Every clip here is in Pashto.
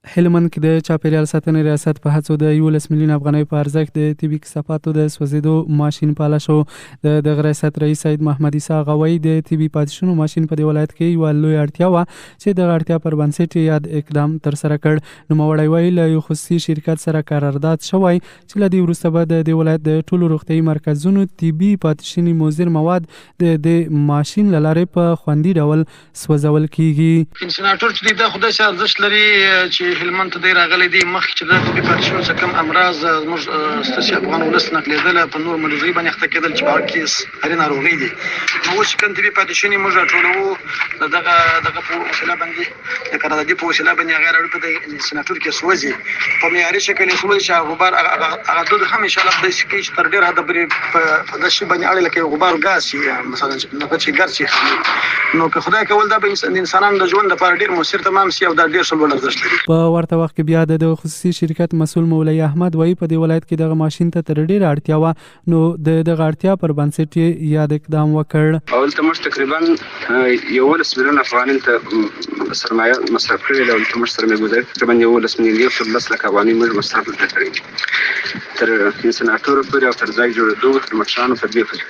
هلمند کې د چاپیریال ساتنې ریاست په هڅو د 11 میلیون افغانۍ په ارزښت د طبي کثافاتو د سوځیدو ماشین پاله شو. د دغه ریاست رئیس سید محمد عیسی غوی د طبي پاتې شونو ماشین په دې ولایت کې یوه لویه اړتیا وه چې دغه اړتیا پر بنسټ یاد اقدام ترسره کړ. نوموړی وایي له یو خصوصي شرکت سره قرارداد شوی چې له دې وروسته به د دې ولایت د ټولو روغتیايي مرکزونو طبي پاتې شوني مضر مواد د دې ماشین له لارې په خوندي ډول سوځول کیږي. انسیناټور چې دا خدای سره ارزښت لري چې هلمند ته دی راغلی دی مخکې چې د طبي پاتې شونو څخه کم امراض زموږ ستاسې افغان ولس نقلېدله په نور مریضۍ باندې اخته کېدل چې په هغه کې هرې ناروغۍ دي. نو اوس چې کوم طبي پاتې شوني موږ راټولوو د دغه په وسیله باندې د قراردادي په وسیله باندې هغه راوړو په د انسیناټور کې سوځي په معیاري شکل یې سوځي چې غبار هغه دود هم انشاءالله په داسې کوي چې تر ډېره حده پورې په داسې شي باندې اړ لکه غبار ګاز چې مثلا چې ګرد شي. نو که خدای کول دا به د انسانانو د ژوند لپاره ډېر مؤثر تمام شي او دا ډېر څه لوړ ارزښت لري. په ورته وخت کې بیا د خصوصي شرکت مسؤل مولوي احمد وایي په دې ولایت کې دغه ماشین ته تر ډېره اړتیا وه نو د دغه اړتیا پر بنسټ یې یاد اقدام وکړ. اول ته موږ تقریبا 11 میلیون افغانۍ ته سرمایه مصرف کړې ده او ته موږ سرمایه ګذاري تقریبا 11 میلیون 10 لک افغانۍ موږ مصرف کړې تر انسیناټور پورې او تر ځای جوړېدو تر مټرانو په دې پورې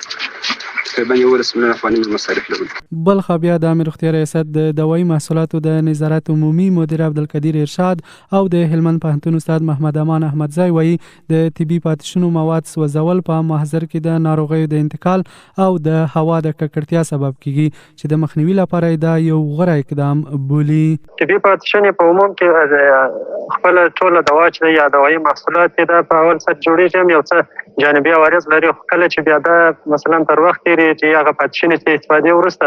تقریبا 11 میلیون افغانۍ مصارف لرو. بل خو بیا د عامه روغتیا ریاست د دوايي محصولاتو د نظارت عمومي مدیر عبدالقدیر ارشاد او د هلمند پوهنتون استاد محمد امان احمدزی وایي د طبي پاتې شونو مواد سوځول په محضر کې د ناروغیو د انتقال او د هوا د ککړتیا سبب کیږي چې د مخنیوي لپاره دا یو غوره اقدام بولي. طبي پاتې شونې په عموم کې خپل ټوله دوا چې یا دوايي محصولات دا په اول سر جوړیږي یو څه جانبي عوارض لري خو کله چې بیا دا مثلا تر وخت تیری چې هغه پاتې شونې څخه استفادې وروسته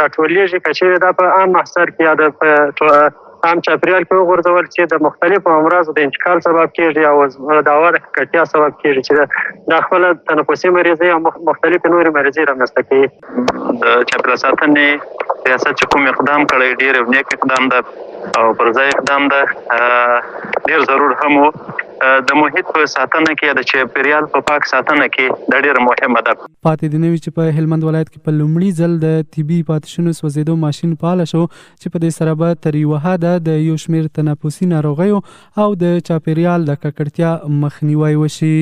راټولیږي که چیرې دا په عام محصر کې یا د عام چاپیریال کې وغورځول چې د مختلفو امراضو د انتقال سبب کېږي او د هوا د ککړتیا سبب کېږي چې دا خپله تنفسي مریضۍ او مختلفې نورې مریضۍ رامنځته کوي. د چاپیریال ساتنې ریاست چې کوم اقدام کړی ډېر نیک اقدام ده او پر ځای اقدام ده ډېر ضرور هم و. د محیط په ساتنه کې د چاپیریال په پاک ساتنه کې دا ډېره مهمه ده. پاتې دې نه وي چې په هلمند ولایت کې په لومړي ځل د طبي پاتې شونو سوځېدو ماشین فعاله شو چې په دې سره به تر یوه حده د یو شمېر تنفسي ناروغیو او د چاپیریال د ککړتیا مخنیوی وشي.